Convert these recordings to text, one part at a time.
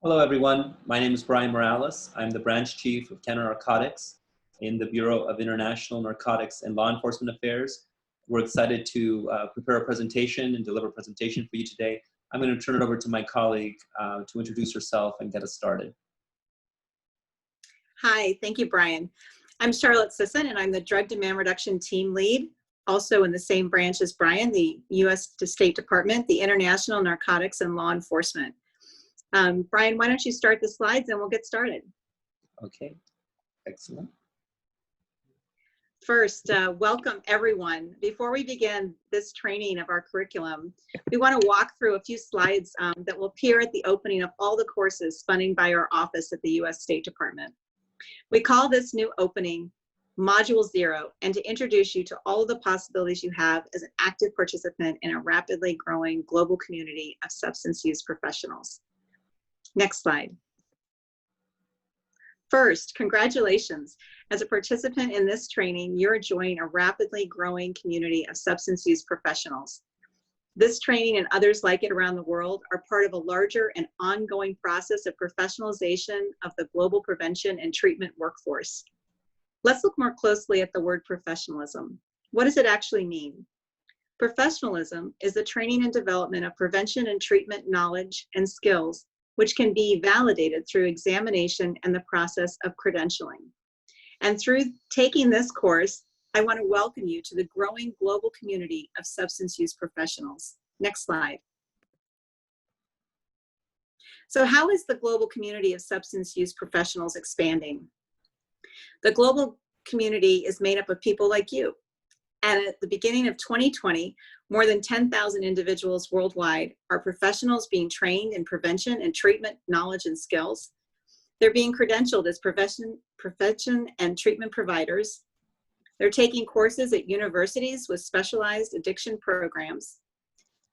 Hello, everyone. My name is Brian Morales. I'm the branch chief of counter narcotics in the Bureau of International Narcotics and Law Enforcement Affairs. We're excited to prepare a presentation and deliver a presentation for you today. I'm going to turn it over to my colleague to introduce herself and get us started. Hi, thank you, Brian. I'm Charlotte Sisson, and I'm the Drug Demand Reduction Team Lead, also in the same branch as Brian, the U.S. State Department, the International Narcotics and Law Enforcement. Brian, why don't you start the slides and we'll get started. Okay, excellent. First, welcome everyone. Before we begin this training of our curriculum, we want to walk through a few slides that will appear at the opening of all the courses funding by our office at the U.S. State Department. We call this new opening Module 0, and to introduce you to all of the possibilities you have as an active participant in a rapidly growing global community of substance use professionals. Next slide. First, congratulations. As a participant in this training, you're joining a rapidly growing community of substance use professionals. This training and others like it around the world are part of a larger and ongoing process of professionalization of the global prevention and treatment workforce. Let's look more closely at the word professionalism. What does it actually mean? Professionalism is the training and development of prevention and treatment knowledge and skills which can be validated through examination and the process of credentialing. And through taking this course, I want to welcome you to the growing global community of substance use professionals. Next slide. So how is the global community of substance use professionals expanding? The global community is made up of people like you. And at the beginning of 2020, more than 10,000 individuals worldwide are professionals being trained in prevention and treatment knowledge and skills. They're being credentialed as prevention and treatment providers. They're taking courses at universities with specialized addiction programs,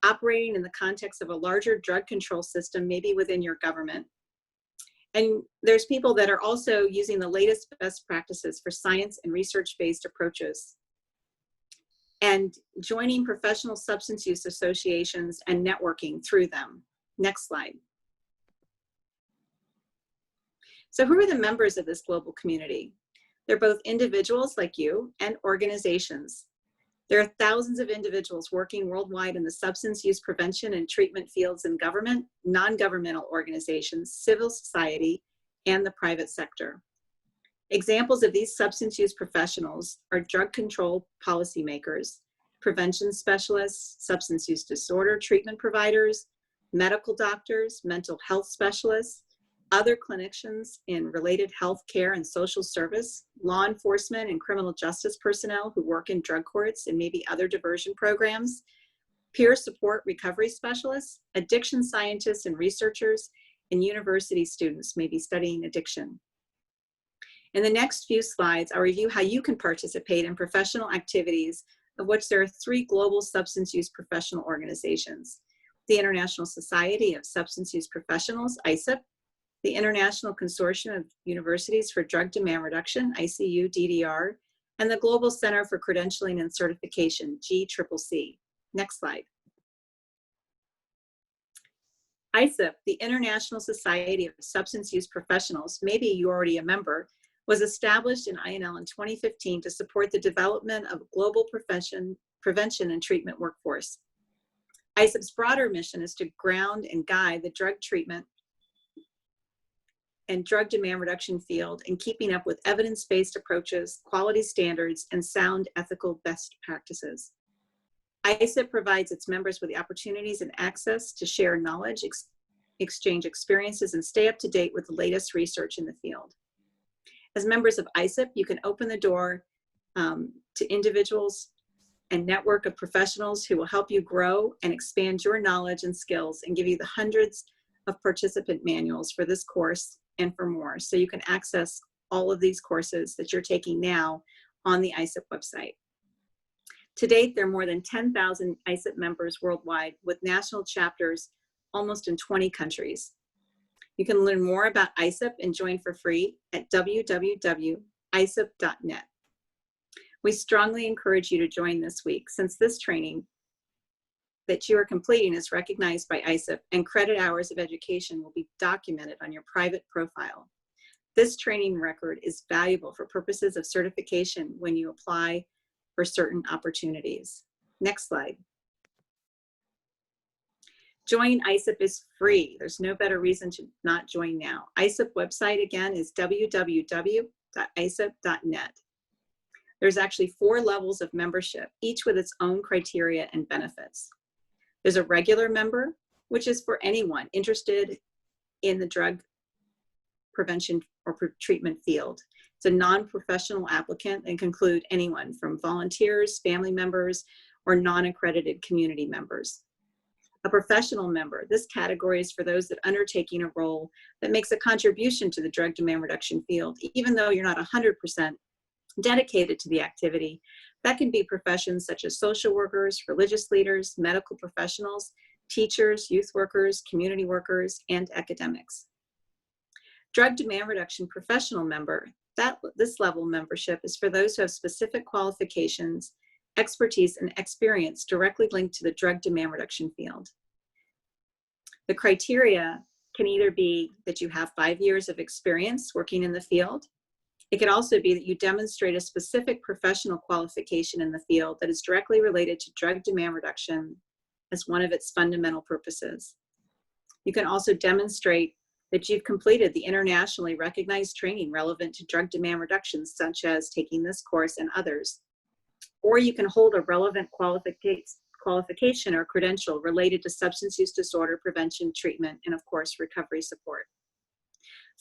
operating in the context of a larger drug control system, maybe within your government. And there's people that are also using the latest best practices for science and research-based approaches, and joining professional substance use associations and networking through them. Next slide. So who are the members of this global community? They're both individuals like you and organizations. There are thousands of individuals working worldwide in the substance use prevention and treatment fields in government, non-governmental organizations, civil society, and the private sector. Examples of these substance use professionals are drug control policymakers, prevention specialists, substance use disorder treatment providers, medical doctors, mental health specialists, other clinicians in related health care and social service, law enforcement and criminal justice personnel who work in drug courts and maybe other diversion programs, peer support recovery specialists, addiction scientists and researchers, and university students maybe studying addiction. In the next few slides, I'll review how you can participate in professional activities, of which there are 3 global substance use professional organizations: the International Society of Substance Use Professionals, ISUP, the International Consortium of Universities for Drug Demand Reduction, ICU-DDR, and the Global Center for Credentialing and Certification, GCCC. Next slide. ISUP, the International Society of Substance Use Professionals, maybe you're already a member, was established in INL in 2015 to support the development of global prevention and treatment workforce. ISUP's broader mission is to ground and guide the drug treatment and drug demand reduction field in keeping up with evidence-based approaches, quality standards, and sound ethical best practices. ISUP provides its members with the opportunities and access to share knowledge, exchange experiences, and stay up to date with the latest research in the field. As members of ISUP, you can open the door to individuals and network of professionals who will help you grow and expand your knowledge and skills and give you the hundreds of participant manuals for this course and for more. So you can access all of these courses that you're taking now on the ISUP website. To date, there are more than 10,000 ISUP members worldwide with national chapters almost in 20 countries. You can learn more about ISUP and join for free at www.isup.net. We strongly encourage you to join this week, since this training that you are completing is recognized by ISIP, and credit hours of education will be documented on your private profile. This training record is valuable for purposes of certification when you apply for certain opportunities. Next slide. Join ISIP is free. There's no better reason to not join now. ISIP website again is www.isip.net. There's actually 4 levels of membership, each with its own criteria and benefits. There's a regular member, which is for anyone interested in the drug prevention or treatment field. It's a non-professional applicant and can include anyone from volunteers, family members, or non-accredited community members. A professional member, this category is for those that are undertaking a role that makes a contribution to the drug demand reduction field, even though you're not 100% dedicated to the activity. That can be professions such as social workers, religious leaders, medical professionals, teachers, youth workers, community workers, and academics. Drug demand reduction professional member, this level membership is for those who have specific qualifications, expertise, and experience directly linked to the drug demand reduction field. The criteria can either be that you have 5 years of experience working in the field. It could also be that you demonstrate a specific professional qualification in the field that is directly related to drug demand reduction as one of its fundamental purposes. You can also demonstrate that you've completed the internationally recognized training relevant to drug demand reduction, such as taking this course and others. Or you can hold a relevant qualification or credential related to substance use disorder prevention, treatment, and of course, recovery support.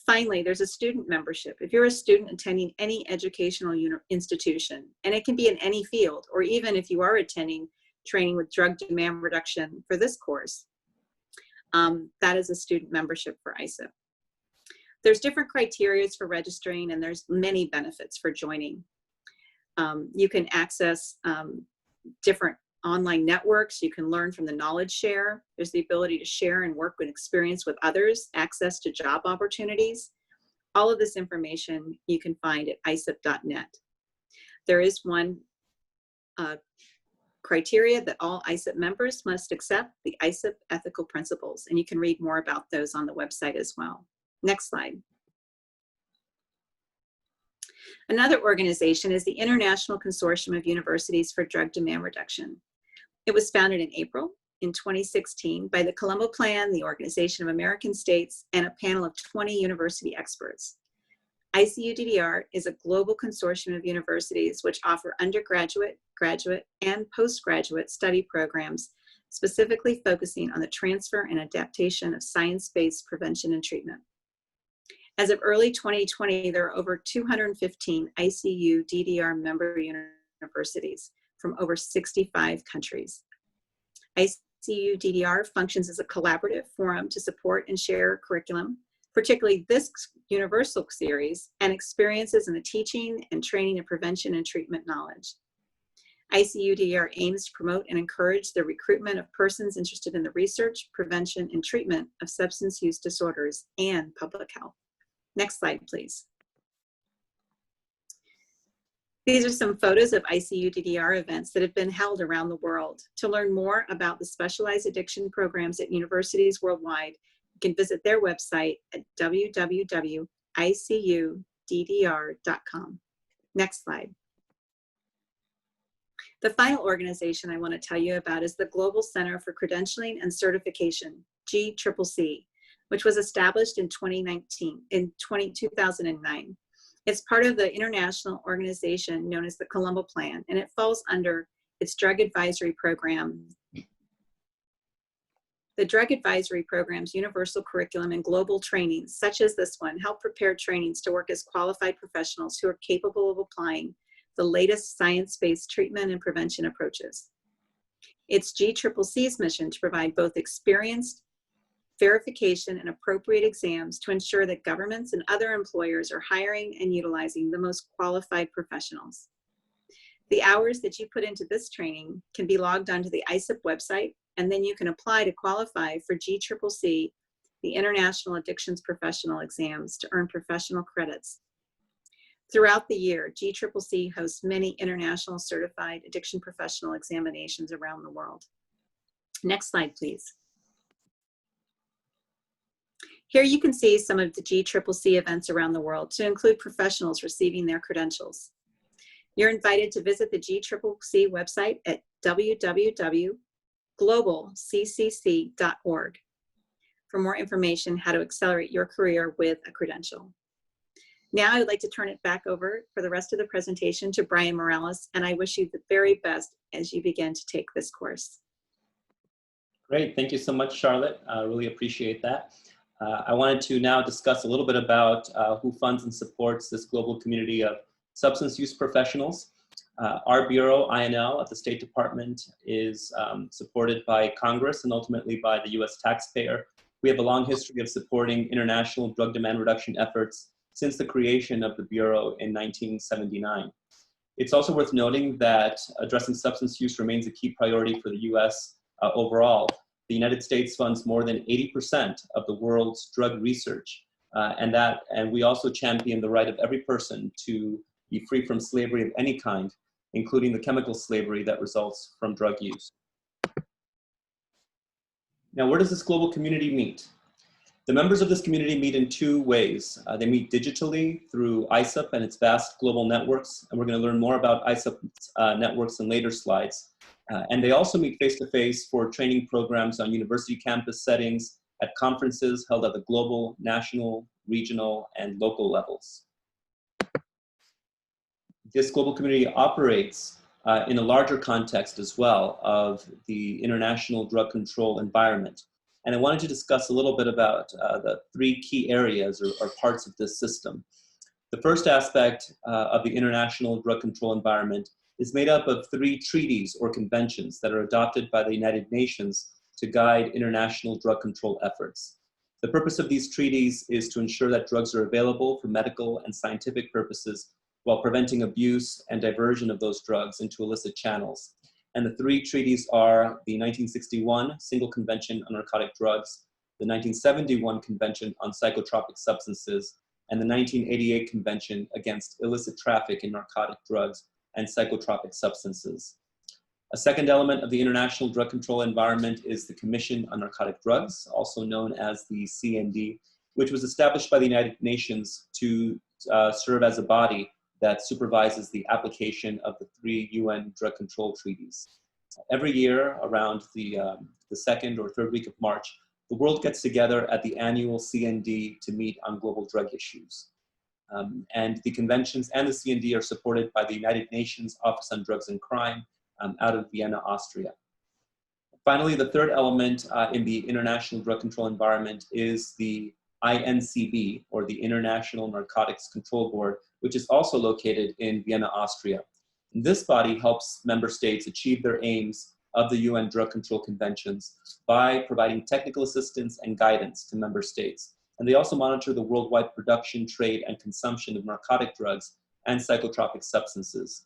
Finally, there's a student membership. If you're a student attending any educational institution, and it can be in any field, or even if you are attending training with drug demand reduction for this course, that is a student membership for ISIP. There's different criteria for registering, and there's many benefits for joining. You can access different online networks. You can learn from the knowledge share. There's the ability to share and work with experience with others, access to job opportunities. All of this information you can find at isip.net. There is one criteria that all ISIP members must accept, the ISIP ethical principles, and you can read more about those on the website as well. Next slide. Another organization is the International Consortium of Universities for Drug Demand Reduction. It was founded in April in 2016 by the Colombo Plan, the Organization of American States, and a panel of 20 university experts. ICU-DDR is a global consortium of universities which offer undergraduate, graduate, and postgraduate study programs specifically focusing on the transfer and adaptation of science-based prevention and treatment. As of early 2020, there are over 215 ICU-DDR member universities from over 65 countries. ICU-DDR functions as a collaborative forum to support and share curriculum, particularly this universal series, and experiences in the teaching and training of prevention and treatment knowledge. ICU-DDR aims to promote and encourage the recruitment of persons interested in the research, prevention, and treatment of substance use disorders and public health. Next slide, please. These are some photos of ICU-DDR events that have been held around the world. To learn more about the specialized addiction programs at universities worldwide, you can visit their website at www.icuddr.com. Next slide. The final organization I want to tell you about is the Global Center for Credentialing and Certification, GCCC, which was established in 2009. It's part of the international organization known as the Colombo Plan, and it falls under its drug advisory program. The drug advisory program's universal curriculum and global trainings, such as this one, help prepare trainings to work as qualified professionals who are capable of applying the latest science-based treatment and prevention approaches. It's GCCC's mission to provide both experienced verification and appropriate exams to ensure that governments and other employers are hiring and utilizing the most qualified professionals. The hours that you put into this training can be logged onto the ISIP website, and then you can apply to qualify for GCCC, the International Addictions Professional Exams, to earn professional credits. Throughout the year, GCCC hosts many international certified addiction professional examinations around the world. Next slide, please. Here you can see some of the GCCC events around the world to include professionals receiving their credentials. You're invited to visit the GCCC website at www.globalccc.org for more information how to accelerate your career with a credential. Now I would like to turn it back over for the rest of the presentation to Brian Morales, and I wish you the very best as you begin to take this course. Great, thank you so much, Charlotte. I really appreciate that. I wanted to now discuss a little bit about who funds and supports this global community of substance use professionals. Our bureau, INL, at the State Department is supported by Congress and ultimately by the US taxpayer. We have a long history of supporting international drug demand reduction efforts since the creation of the Bureau in 1979. It's also worth noting that addressing substance use remains a key priority for the US overall. The United States funds more than 80% of the world's drug research, and we also champion the right of every person to be free from slavery of any kind, including the chemical slavery that results from drug use. Now, where does this global community meet? The members of this community meet in two ways. They meet digitally through ISUP and its vast global networks, and we're going to learn more about ISUP networks in later slides. And they also meet face-to-face for training programs on university campus settings, at conferences held at the global, national, regional, and local levels. This global community operates in a larger context as well of the international drug control environment. And I wanted to discuss a little bit about the three key areas or parts of this system. The first aspect of the international drug control environment is made up of three treaties or conventions that are adopted by the United Nations to guide international drug control efforts. The purpose of these treaties is to ensure that drugs are available for medical and scientific purposes while preventing abuse and diversion of those drugs into illicit channels. And the three treaties are the 1961 Single Convention on Narcotic Drugs, the 1971 Convention on Psychotropic Substances, and the 1988 Convention Against Illicit Traffic in Narcotic Drugs and Psychotropic Substances. A second element of the international drug control environment is the Commission on Narcotic Drugs, also known as the CND, which was established by the United Nations to serve as a body that supervises the application of the three UN drug control treaties. Every year, around the second or third week of March, the world gets together at the annual CND to meet on global drug issues. And the conventions and the CND are supported by the United Nations Office on Drugs and Crime out of Vienna, Austria. Finally, the third element in the international drug control environment is the INCB, or the International Narcotics Control Board, which is also located in Vienna, Austria. And this body helps member states achieve their aims of the UN drug control conventions by providing technical assistance and guidance to member states. And they also monitor the worldwide production, trade, and consumption of narcotic drugs and psychotropic substances.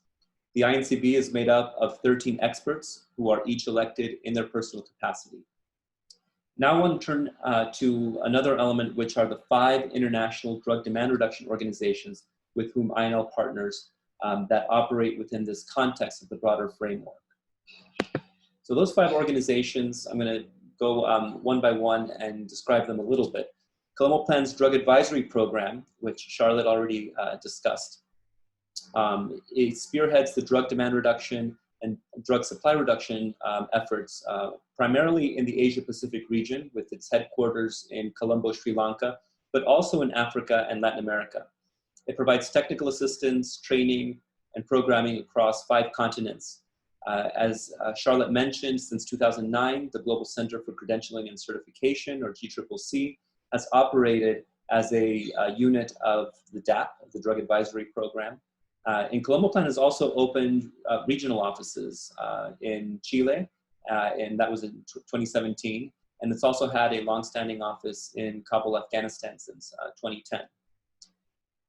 The INCB is made up of 13 experts who are each elected in their personal capacity. Now I want to turn to another element, which are the 5 international drug demand reduction organizations with whom INL partners that operate within this context of the broader framework. So those 5 organizations, I'm going to go one by one and describe them a little bit. Colombo Plan's Drug Advisory Program, which Charlotte already discussed, it spearheads the drug demand reduction and drug supply reduction efforts, primarily in the Asia-Pacific region with its headquarters in Colombo, Sri Lanka, but also in Africa and Latin America. It provides technical assistance, training, and programming across 5 continents. As Charlotte mentioned, since 2009, the Global Center for Credentialing and Certification, or GCCC, has operated as a unit of the DAP, of the Drug Advisory Program. And Colombo Plan has also opened regional offices in Chile, and that was in 2017. And it's also had a longstanding office in Kabul, Afghanistan since 2010.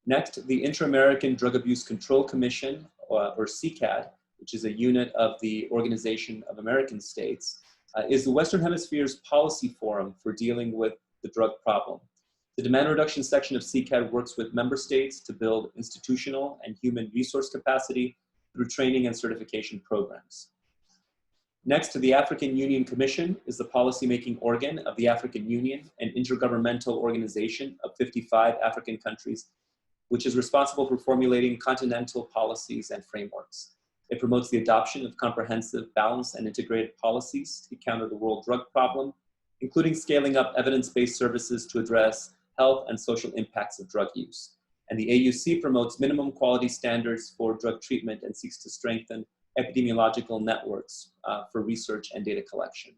Next, the Inter-American Drug Abuse Control Commission, or CCAD, which is a unit of the Organization of American States, is the Western Hemisphere's policy forum for dealing with the drug problem. The demand reduction section of CCAD works with member states to build institutional and human resource capacity through training and certification programs. Next, the African Union Commission is the policymaking organ of the African Union, an intergovernmental organization of 55 African countries, which is responsible for formulating continental policies and frameworks. It promotes the adoption of comprehensive, balanced, and integrated policies to counter the world drug problem, including scaling up evidence-based services to address health and social impacts of drug use. And the AUC promotes minimum quality standards for drug treatment and seeks to strengthen epidemiological networks for research and data collection.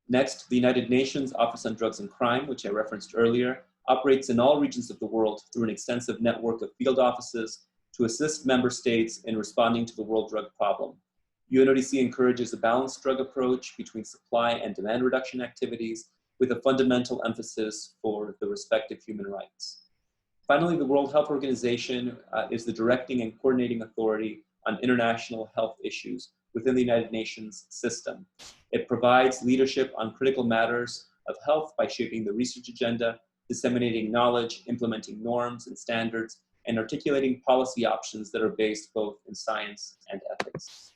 Next, the United Nations Office on Drugs and Crime, which I referenced earlier, operates in all regions of the world through an extensive network of field offices to assist member states in responding to the world drug problem. UNODC encourages a balanced drug approach between supply and demand reduction activities with a fundamental emphasis for the respect of human rights. Finally, the World Health Organization is the directing and coordinating authority on international health issues within the United Nations system. It provides leadership on critical matters of health by shaping the research agenda, disseminating knowledge, implementing norms and standards, and articulating policy options that are based both in science and ethics.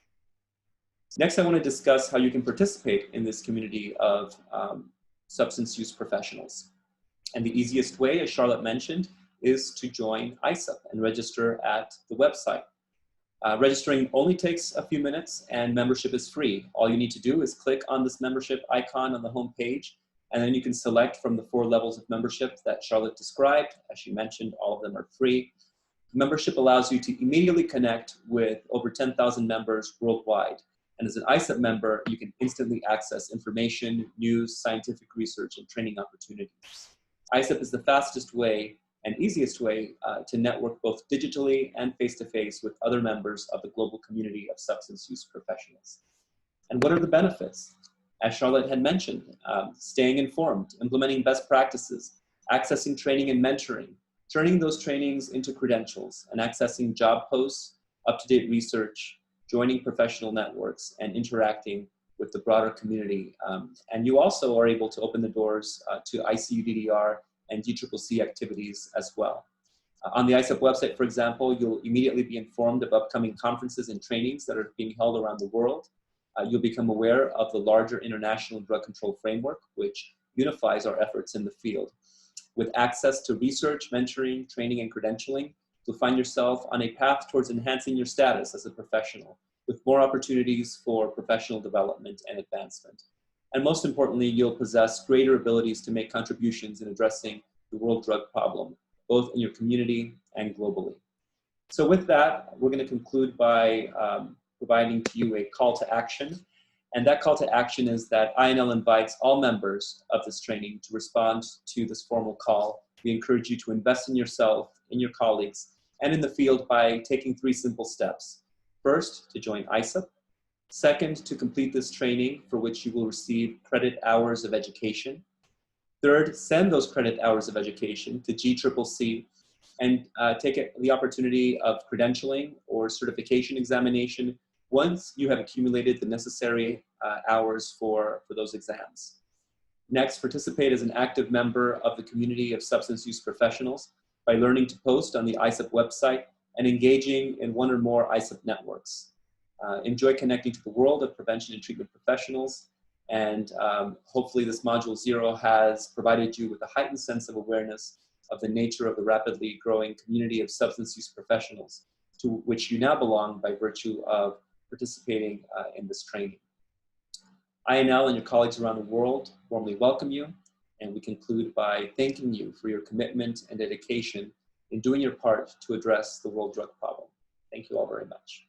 Next, I want to discuss how you can participate in this community of substance use professionals. And the easiest way, as Charlotte mentioned, is to join ISUP and register at the website. Registering only takes a few minutes and membership is free. All you need to do is click on this membership icon on the home page, and then you can select from the 4 levels of membership that Charlotte described. As she mentioned, all of them are free. Membership allows you to immediately connect with over 10,000 members worldwide. And as an ISUP member, you can instantly access information, news, scientific research, and training opportunities. ISUP is the fastest way and easiest way to network both digitally and face-to-face with other members of the global community of substance use professionals. And what are the benefits? As Charlotte had mentioned, staying informed, implementing best practices, accessing training and mentoring, turning those trainings into credentials, and accessing job posts, up-to-date research, joining professional networks, and interacting with the broader community. And you also are able to open the doors to ICUDDR and DCCC activities as well. On the ISUP website, for example, you'll immediately be informed of upcoming conferences and trainings that are being held around the world. You'll become aware of the larger international drug control framework, which unifies our efforts in the field. With access to research, mentoring, training, and credentialing, you'll find yourself on a path towards enhancing your status as a professional, with more opportunities for professional development and advancement. And most importantly, you'll possess greater abilities to make contributions in addressing the world drug problem, both in your community and globally. So with that, we're going to conclude by providing to you a call to action. And that call to action is that INL invites all members of this training to respond to this formal call. We encourage you to invest in yourself, in your colleagues, and in the field by taking 3 simple steps. First, to join ISUP. Second, to complete this training for which you will receive credit hours of education. Third, send those credit hours of education to GCCC and take the opportunity of credentialing or certification examination once you have accumulated the necessary hours for those exams. Next, participate as an active member of the community of substance use professionals by learning to post on the ISUP website and engaging in 1 or more ISUP networks. Enjoy connecting to the world of prevention and treatment professionals, and hopefully this Module 0 has provided you with a heightened sense of awareness of the nature of the rapidly growing community of substance use professionals to which you now belong by virtue of participating in this training. INL and your colleagues around the world warmly welcome you, and we conclude by thanking you for your commitment and dedication in doing your part to address the world drug problem. Thank you all very much.